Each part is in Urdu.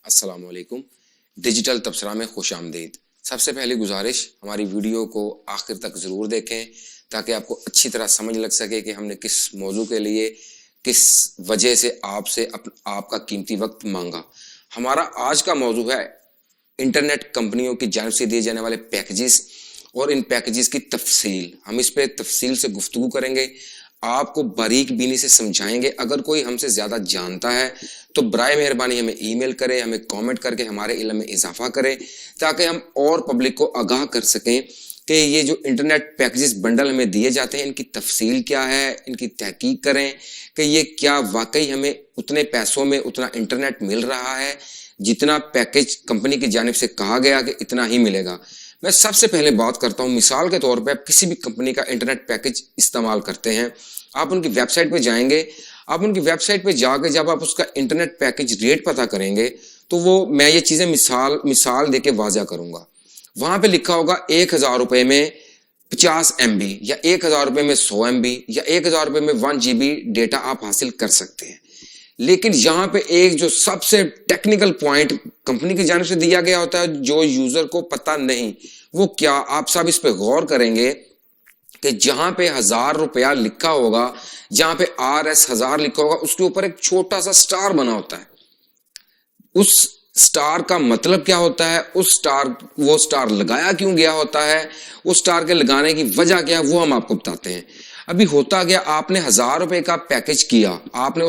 السلام علیکم. ڈیجیٹل تبصرہ میں خوش آمدید. سب سے پہلی گزارش، ہماری ویڈیو کو آخر تک ضرور دیکھیں تاکہ آپ کو اچھی طرح سمجھ لگ سکے کہ ہم نے کس موضوع کے لیے کس وجہ سے آپ کا قیمتی وقت مانگا. ہمارا آج کا موضوع ہے انٹرنیٹ کمپنیوں کی جانب سے دیے جانے والے پیکیجز اور ان پیکیجز کی تفصیل. ہم اس پہ تفصیل سے گفتگو کریں گے، آپ کو باریک بینی سے سمجھائیں گے. اگر کوئی ہم سے زیادہ جانتا ہے تو برائے مہربانی ہمیں ای میل کرے، ہمیں کامنٹ کر کے ہمارے علم میں اضافہ کرے تاکہ ہم اور پبلک کو آگاہ کر سکیں کہ یہ جو انٹرنیٹ پیکیجز بنڈل ہمیں دیے جاتے ہیں ان کی تفصیل کیا ہے، ان کی تحقیق کریں کہ یہ کیا واقعی ہمیں اتنے پیسوں میں اتنا انٹرنیٹ مل رہا ہے جتنا پیکیج کمپنی کی جانب سے کہا گیا کہ اتنا ہی ملے گا. میں سب سے پہلے بات کرتا ہوں، مثال کے طور پہ آپ کسی بھی کمپنی کا انٹرنیٹ پیکیج استعمال کرتے ہیں، آپ ان کی ویب سائٹ پہ جائیں گے. آپ ان کی ویب سائٹ پہ جا کے جب آپ اس کا انٹرنیٹ پیکیج ریٹ پتہ کریں گے تو میں یہ چیزیں مثال دے کے واضح کروں گا. وہاں پہ لکھا ہوگا 1000 روپے میں 50 MB یا 1000 روپے میں 100 MB یا 1000 روپے میں 1 GB ڈیٹا آپ حاصل کر سکتے ہیں. لیکن یہاں پہ ایک جو سب سے ٹیکنیکل پوائنٹ کمپنی کی جانب سے دیا گیا ہوتا ہے جو یوزر کو پتہ نہیں، وہ کیا آپ سب اس پہ غور کریں گے کہ جہاں پہ 1000 روپیہ لکھا ہوگا، جہاں پہ RS 1000 لکھا ہوگا، اس کے اوپر ایک چھوٹا سا سٹار بنا ہوتا ہے. اس سٹار کا مطلب کیا ہوتا ہے، وہ سٹار لگایا کیوں گیا ہوتا ہے، اس سٹار کے لگانے کی وجہ کیا ہے، وہ ہم آپ کو بتاتے ہیں. ابھی ہوتا گیا، آپ نے 1000 روپے کا پیکیج کیا، آپ نے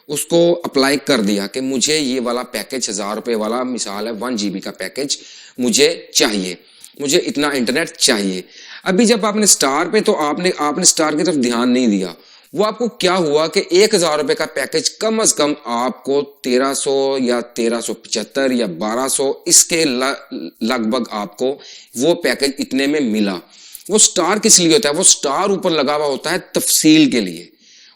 اس کو اپلائی کر دیا کہ مجھے یہ والا پیکیج 1000 روپے والا، مثال ہے 1 GB کا پیکیج مجھے چاہیے، مجھے اتنا انٹرنیٹ چاہیے. ابھی جب آپ نے سٹار پہ تو آپ نے سٹار کی طرف دھیان نہیں دیا. وہ آپ کو کیا ہوا کہ 1000 روپے کا پیکیج کم از کم آپ کو 1300 یا 1375 یا 1200 اس کے لگ بھگ آپ کو وہ پیکیج اتنے میں ملا. وہ سٹار کس لیے ہوتا ہے؟ وہ سٹار اوپر لگا ہوا ہوتا ہے تفصیل کے لیے.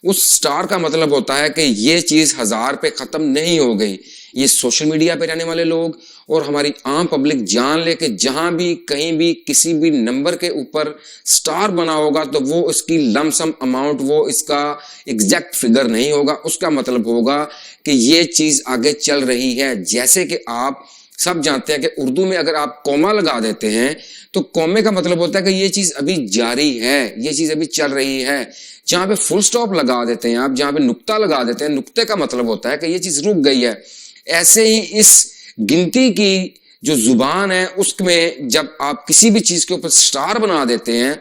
اس سٹار کا مطلب ہوتا ہے کہ یہ چیز 1000 پہ ختم نہیں ہو گئی. یہ سوشل میڈیا پہ رہنے والے لوگ اور ہماری عام پبلک جان لے کہ جہاں بھی کہیں بھی کسی بھی نمبر کے اوپر سٹار بنا ہوگا تو وہ اس کی لم سم اماؤنٹ، وہ اس کا ایگزیکٹ فگر نہیں ہوگا. اس کا مطلب ہوگا کہ یہ چیز آگے چل رہی ہے. جیسے کہ آپ سب جانتے ہیں کہ اردو میں اگر آپ کوما لگا دیتے ہیں تو کومے کا مطلب ہوتا ہے کہ یہ چیز ابھی جاری ہے، یہ چیز ابھی چل رہی ہے. جہاں پہ فل سٹاپ لگا دیتے ہیں آپ، جہاں پہ نقطہ لگا دیتے ہیں، نقطے کا مطلب ہوتا ہے کہ یہ چیز رک گئی ہے. ایسے ہی اس گنتی کی جو زبان ہے اس میں جب آپ کسی بھی چیز کے اوپر سٹار بنا دیتے ہیں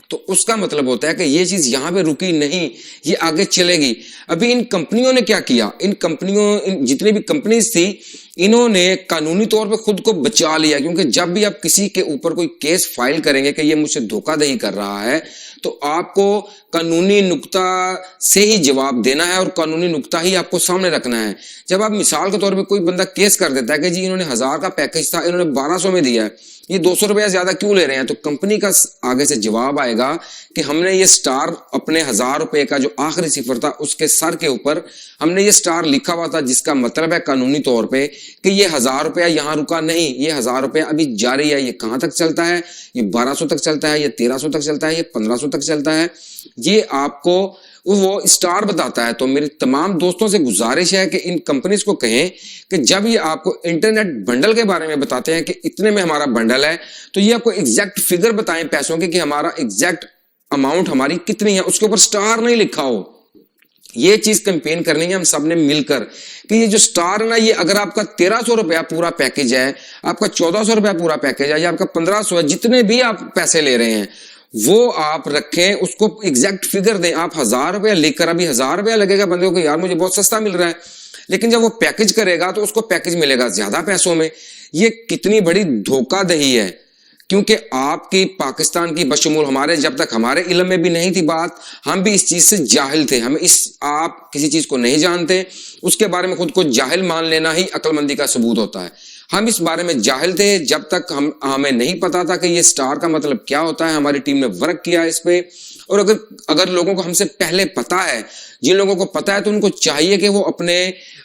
تو اس کا مطلب ہوتا ہے کہ یہ چیز یہاں پہ رکی نہیں، یہ آگے چلے گی. ابھی ان کمپنیوں نے کیا کیا، جتنی بھی کمپنیز تھی انہوں نے قانونی طور پہ خود کو بچا لیا. کیونکہ جب بھی آپ کسی کے اوپر کوئی کیس فائل کریں گے کہ یہ مجھ سے دھوکہ دہی کر رہا ہے تو آپ کو قانونی نقطہ سے ہی جواب دینا ہے اور قانونی نقطہ ہی آپ کو سامنے رکھنا ہے. جب آپ مثال کے طور پہ کوئی بندہ کیس کر دیتا ہے کہ جی انہوں نے 1000 کا پیکیج تھا، انہوں نے 1200 میں دیا ہے، یہ 200 روپیہ زیادہ کیوں لے رہے ہیں، تو کمپنی کا آگے سے جواب آئے گا کہ ہم نے یہ سٹار اپنے 1000 روپے کا جو آخری صفر تھا اس کے سر کے اوپر ہم نے یہ سٹار لکھا ہوا تھا، جس کا مطلب ہے قانونی طور پہ کہ یہ 1000 روپیہ یہاں رکا نہیں، یہ 1000 روپیہ ابھی جاری ہے. یہ کہاں تک چلتا ہے؟ یہ 1200 تک چلتا ہے، یہ 1300 تک چلتا ہے، یہ 1500 تک چلتا ہے. یہ آپ کو وہ سٹار بتاتا ہے. تو میری تمام دوستوں سے گزارش ہے کہ ان کمپنیز کو کہیں کہ جب یہ آپ کو انٹرنیٹ بنڈل کے بارے میں بتاتے ہیں کہ اتنے میں ہمارا بنڈل ہے تو یہ آپ کو ایگزیکٹ فگر بتائیں پیسوں کی کہ ہمارا ایگزیکٹ اماؤنٹ ہماری کتنی ہے، اس کے اوپر سٹار نہیں لکھا ہو. یہ چیز کمپین کرنی ہے ہم سب نے مل کر کہ یہ جو سٹار ہے نا، یہ اگر آپ کا 1300 روپیہ پورا پیکیج ہے، آپ کا 1400 روپیہ پورا پیکیج ہے یا آپ کا 1500 ہے، جتنے بھی آپ پیسے لے رہے ہیں وہ آپ رکھیں، اس کو ایگزیکٹ فگر دیں. آپ 1000 روپیہ لے کر ابھی 1000 روپیہ لگے گا بندے کو کہ یار مجھے بہت سستا مل رہا ہے، لیکن جب وہ پیکیج کرے گا تو اس کو پیکیج ملے گا زیادہ پیسوں میں. یہ کتنی بڑی دھوکہ دہی ہے. کیونکہ آپ کی پاکستان کی بشمول ہمارے، جب تک ہمارے علم میں بھی نہیں تھی بات، ہم بھی اس چیز سے جاہل تھے. آپ کسی چیز کو نہیں جانتے، اس کے بارے میں خود کو جاہل مان لینا ہی عقل مندی کا ثبوت ہوتا ہے. ہم اس بارے میں جاہل تھے جب تک ہمیں نہیں پتا تھا کہ یہ سٹار کا مطلب کیا ہوتا ہے. ہماری ٹیم نے ورک کیا اس پہ، اور اگر لوگوں کو ہم سے پہلے پتا ہے، جن لوگوں کو پتا ہے تو ان کو چاہیے کہ وہ اپنے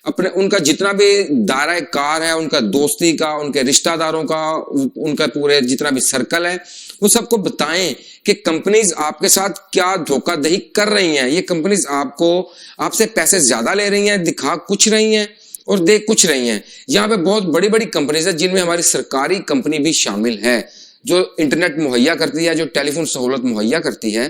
ان کا جتنا بھی دائرہ کار ہے، ان کا دوستی کا، ان کے رشتہ داروں کا، ان کا پورے جتنا بھی سرکل ہے، وہ سب کو بتائیں کہ کمپنیز آپ کے ساتھ کیا دھوکہ دہی کر رہی ہیں. یہ کمپنیز آپ سے پیسے زیادہ لے رہی ہیں، دکھا کچھ رہی ہیں اور دے کچھ رہی ہیں. یہاں پہ بہت بڑی بڑی کمپنیز ہیں جن میں ہماری سرکاری کمپنی بھی شامل ہے جو انٹرنیٹ مہیا کرتی ہے, جو ٹیلی فون سہولت مہیا کرتی ہے.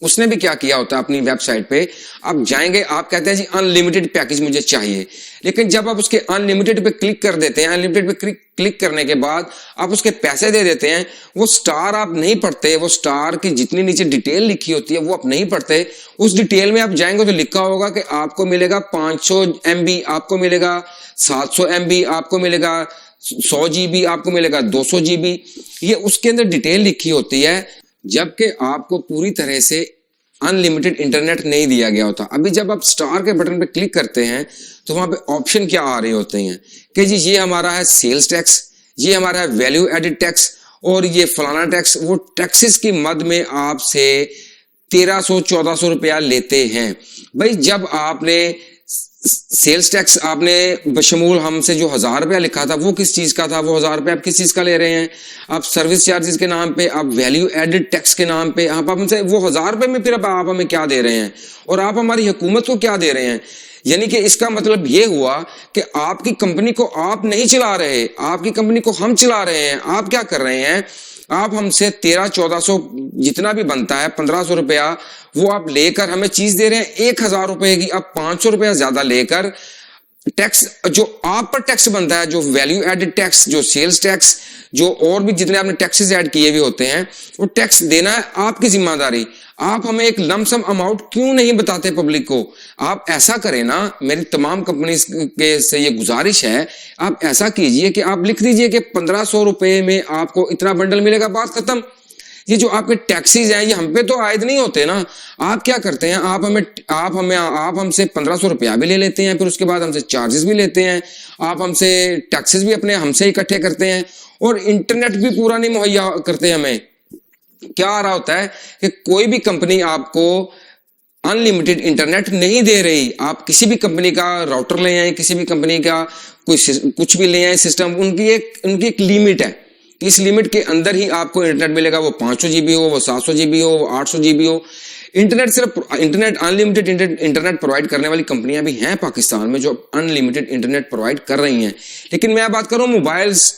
اس نے بھی کیا کیا ہوتا ہے اپنی ویب سائٹ پہ, آپ جائیں گے, آپ کہتے ہیں جی ان لمیٹڈ پیکج مجھے چاہیے, لیکن جب آپ اس کے ان لمیٹڈ پہ کلک کر دیتے ہیں, ان لمیٹڈ پہ کلک کرنے کے بعد آپ اس کے پیسے دے دیتے ہیں, وہ سٹار آپ نہیں پڑھتے, وہ سٹار کی جتنی نیچے ڈیٹیل لکھی ہوتی ہے وہ آپ نہیں پڑھتے. اس ڈیٹیل میں آپ جائیں گے تو لکھا ہوگا کہ آپ کو ملے گا 500 MB, آپ کو ملے گا 700 MB, آپ کو ملے گا 100 GB, آپ کو ملے گا 200 GB. یہ اس کے اندر ڈیٹیل لکھی ہوتی ہے, جبکہ آپ کو پوری طرح سے ان لمیٹڈ انٹرنیٹ نہیں دیا گیا ہوتا. ابھی جب آپ سٹار کے بٹن پہ کلک کرتے ہیں تو وہاں پہ آپشن کیا آ رہے ہوتے ہیں کہ جی یہ ہمارا ہے سیلز ٹیکس, یہ ہمارا ہے ویلیو ایڈڈ ٹیکس, اور یہ فلانا ٹیکس. وہ ٹیکسز کی مد میں آپ سے 1300-1400 روپیہ لیتے ہیں. بھائی جب آپ نے سیلز ٹیکس آپ نے بشمول ہم سے جو 1000 روپیہ لکھا تھا وہ کس چیز کا تھا, وہ 1000 روپیہ آپ کس چیز کا لے رہے ہیں, آپ سروس چارجز کے نام پہ, آپ ویلیو ایڈڈ ٹیکس کے نام پہ, آپ ہم سے وہ 1000 روپے میں پھر آپ ہمیں کیا دے رہے ہیں, اور آپ ہماری حکومت کو کیا دے رہے ہیں. یعنی کہ اس کا مطلب یہ ہوا کہ آپ کی کمپنی کو آپ نہیں چلا رہے, آپ کی کمپنی کو ہم چلا رہے ہیں. آپ کیا کر رہے ہیں, آپ ہم سے 1300-1400 جتنا بھی بنتا ہے 1500 روپیہ وہ آپ لے کر ہمیں چیز دے رہے ہیں 1000 روپے کی. آپ 500 روپیہ زیادہ لے کر ٹیکس جو آپ پر ٹیکس بنتا ہے, جو ویلیو ایڈڈ ٹیکس, جو سیلز ٹیکس, جو اور بھی جتنے آپ نے ٹیکسز ایڈ کیے ہوئے ہوتے ہیں, وہ ٹیکس دینا ہے آپ کی ذمہ داری. آپ ہمیں ایک لم سم اماؤنٹ کیوں نہیں بتاتے پبلک کو؟ آپ ایسا کریں نا, میری تمام کمپنیز کے سے یہ گزارش ہے, آپ ایسا کیجئے کہ آپ لکھ دیجئے کہ 1500 روپے میں آپ کو اتنا بنڈل ملے گا, بات ختم. یہ جو آپ کے ٹیکسیز ہیں یہ ہم پہ تو عائد نہیں ہوتے نا. آپ کیا کرتے ہیں, آپ ہم سے 1500 روپیہ بھی لے لیتے ہیں, پھر اس کے بعد ہم سے چارجز بھی لیتے ہیں, آپ ہم سے ٹیکسیز بھی اپنے ہم سے اکٹھے کرتے ہیں, اور انٹرنیٹ بھی پورا نہیں مہیا کرتے ہمیں. کیا آ رہا ہوتا ہے کہ کوئی بھی کمپنی آپ کو ان لمیٹڈ انٹرنیٹ نہیں دے رہی. آپ کسی بھی کمپنی کا راؤٹر لے آئیں, کسی بھی کمپنی کا کچھ بھی لے آئیں سسٹم, ان کی ایک لیمٹ ہے. اس لیمٹ کے اندر ہی آپ کو انٹرنیٹ ملے گا, وہ 500 GB ہو, وہ 700 GB ہو, وہ 800 GB ہو. انٹرنیٹ ان لمیٹڈ انٹرنیٹ پرووائڈ کرنے والی کمپنیاں بھی ہیں پاکستان میں جو ان لمیٹڈ انٹرنیٹ پرووائڈ کر رہی ہیں, لیکن میں بات کروں موبائلز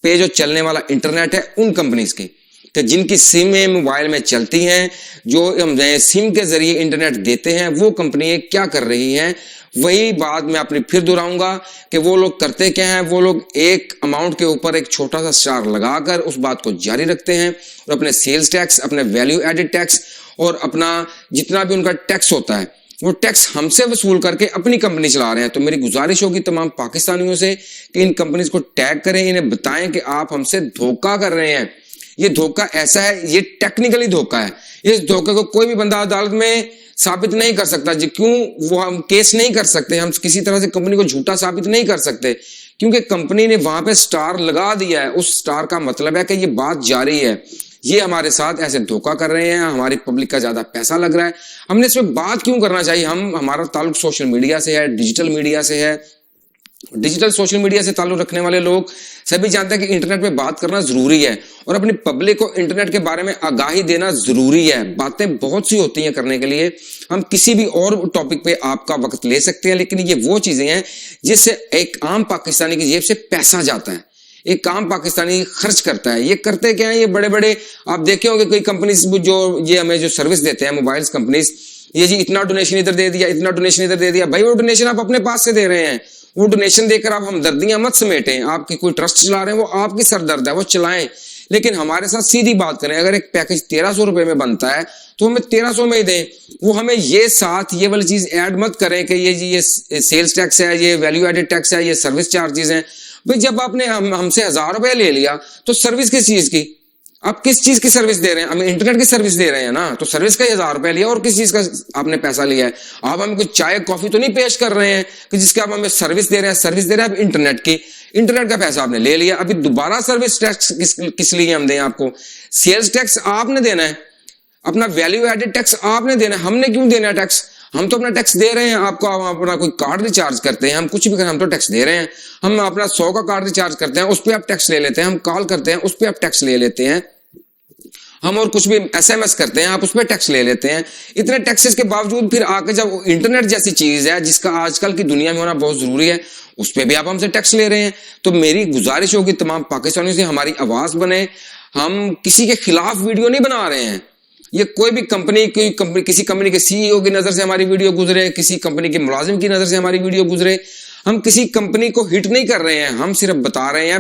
پہ جو چلنے والا انٹرنیٹ ہے ان کمپنیز کی, کہ جن کی سمیں موبائل میں چلتی ہیں, جو سم کے ذریعے انٹرنیٹ دیتے ہیں, وہ کمپنیاں کیا کر رہی ہیں. وہی بات میں اپنی پھر دہراؤں گا کہ وہ لوگ کرتے کیا ہیں, وہ لوگ ایک اماؤنٹ کے اوپر ایک چھوٹا سا اسٹار لگا کر اس بات کو جاری رکھتے ہیں, اور اپنے سیلز ٹیکس, اپنے ویلیو ایڈڈ ٹیکس, اور اپنا جتنا بھی ان کا ٹیکس ہوتا ہے وہ ٹیکس ہم سے وصول کر کے اپنی کمپنی چلا رہے ہیں. تو میری گزارش ہوگی تمام پاکستانیوں سے کہ ان کمپنیز کو ٹیگ کریں, انہیں بتائیں کہ آپ ہم سے دھوکہ کر رہے ہیں. یہ دھوکہ ایسا ہے, یہ ٹیکنیکلی دھوکہ ہے. اس دھوکے کو کوئی بھی بندہ عدالت میں ثابت نہیں کر سکتا. جی کیوں, وہ ہم کیس نہیں کر سکتے, ہم کسی طرح سے کمپنی کو جھوٹا ثابت نہیں کر سکتے, کیونکہ کمپنی نے وہاں پہ سٹار لگا دیا ہے. اس سٹار کا مطلب ہے کہ یہ بات جاری ہے, یہ ہمارے ساتھ ایسے دھوکہ کر رہے ہیں, ہماری پبلک کا زیادہ پیسہ لگ رہا ہے. ہم نے اس میں بات کیوں کرنا چاہیے؟ ہمارا تعلق سوشل میڈیا سے ہے, ڈیجیٹل میڈیا سے ہے. ڈیجیٹل سوشل میڈیا سے تعلق رکھنے والے لوگ سبھی جانتے ہیں کہ انٹرنیٹ پہ بات کرنا ضروری ہے, اور اپنی پبلک کو انٹرنیٹ کے بارے میں آگاہی دینا ضروری ہے. باتیں بہت سی ہوتی ہیں کرنے کے لیے, ہم کسی بھی اور ٹاپک پہ آپ کا وقت لے سکتے ہیں, لیکن یہ وہ چیزیں ہیں جس سے ایک عام پاکستانی کی جیب سے پیسہ جاتا ہے, ایک عام پاکستانی خرچ کرتا ہے. یہ کرتے کیا ہیں, یہ بڑے بڑے آپ دیکھے ہوں گے کوئی کمپنیز جو یہ ہمیں جو سروس دیتے ہیں موبائلز کمپنیز, یہ جی اتنا ڈونیشن ادھر دے دیا, اتنا ڈونیشن ادھر دے دیا. بھائی وہ ڈونیشن آپ اپنے پاس سے دے رہے ہیں, وہ ڈونیشن دے کر آپ ہمدردیاں مت سمیٹیں. آپ کی کوئی ٹرسٹ چلا رہے ہیں, وہ آپ کی سر درد ہے, وہ چلائیں, لیکن ہمارے ساتھ سیدھی بات کریں. اگر ایک پیکج 1300 روپے میں بنتا ہے تو ہمیں 1300 میں ہی دیں. وہ ہمیں یہ ساتھ یہ والی چیز ایڈ مت کریں کہ یہ جی یہ سیلز ٹیکس ہے, یہ ویلیو ایڈڈ ٹیکس ہے, یہ سروس چارجز ہیں. بھئی جب آپ نے ہم سے 1000 روپے لے لیا تو سروس کس چیز کی, آپ کس چیز کی سروس دے رہے ہیں؟ ہمیں انٹرنیٹ کی سروس دے رہے ہیں نا, تو سروس کا 1000 روپے لیا, اور کس چیز کا آپ نے پیسہ لیا ہے؟ آپ ہمیں کوئی چائے کافی تو نہیں پیش کر رہے ہیں کہ جس کا آپ ہمیں سروس دے رہے ہیں. سروس دے رہے ہیں آپ انٹرنیٹ کی, انٹرنیٹ کا پیسہ آپ نے لے لیا. ابھی دوبارہ سروس ٹیکس کس لیے ہم دیں آپ کو؟ سیلز ٹیکس آپ نے دینا ہے, اپنا ویلیو ایڈڈ ٹیکس آپ نے دینا ہے. ہم نے کیوں دینا ہے ٹیکس؟ ہم تو اپنا ٹیکس دے رہے ہیں آپ کو. ہم اپنا کوئی کارڈ ریچارج کرتے ہیں, ہم کچھ بھی کریں, ہم تو ٹیکس دے رہے ہیں. ہم اپنا 100 کا کارڈ ریچارج کرتے ہیں, اس پہ آپ ٹیکس لے لیتے ہیں. ہم کال کرتے ہیں, اس پہ آپ ٹیکس لے لیتے ہیں. ہم اور کچھ بھی SMS کرتے ہیں, آپ اس پہ ٹیکس لے لیتے ہیں. اتنے ٹیکسز کے باوجود پھر آ کے جب انٹرنیٹ جیسی چیز ہے جس کا آج کل کی دنیا میں ہونا بہت ضروری ہے, اس پہ بھی آپ ہم سے ٹیکس لے رہے ہیں. تو میری گزارش ہوگی تمام پاکستانیوں سے, ہماری آواز بنے. ہم کسی کے خلاف ویڈیو نہیں بنا رہے ہیں. یہ کوئی بھی کمپنی کسی کمپنی کے CEO کی نظر سے ہماری ویڈیو گزرے, کسی کمپنی کے ملازم کی نظر سے ہماری ویڈیو گزرے, ہم کسی کمپنی کو ہٹ نہیں کر رہے ہیں. ہم صرف بتا رہے ہیں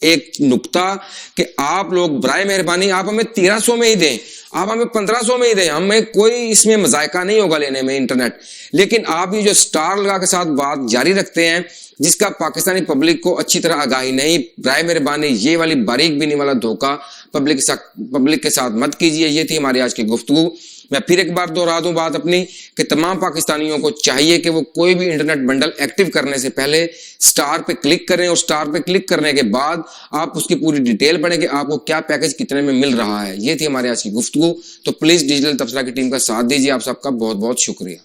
ایک نقطہ کہ آپ لوگ برائے مہربانی آپ ہمیں 1300 میں ہی دیں, آپ ہمیں 1500 میں ہی دیں, ہمیں کوئی اس میں مذائقہ نہیں ہوگا لینے میں انٹرنیٹ. لیکن آپ یہ جو سٹار لگا کے ساتھ بات جاری رکھتے ہیں جس کا پاکستانی پبلک کو اچھی طرح آگاہی نہیں, برائے مہربانی یہ والی باریک بینی والا دھوکہ پبلک کے ساتھ مت کیجیے. یہ تھی ہماری آج کی گفتگو. میں پھر ایک بار دوہرا دوں بات اپنی کہ تمام پاکستانیوں کو چاہیے کہ وہ کوئی بھی انٹرنیٹ بنڈل ایکٹیو کرنے سے پہلے سٹار پہ کلک کریں, اور سٹار پہ کلک کرنے کے بعد آپ اس کی پوری ڈیٹیل پڑھیں کہ آپ کو کیا پیکج کتنے میں مل رہا ہے. یہ تھی ہماری آج کی گفتگو. تو پلیز ڈیجیٹل تبصرہ کی ٹیم کا ساتھ دیجیے. آپ سب کا بہت بہت شکریہ.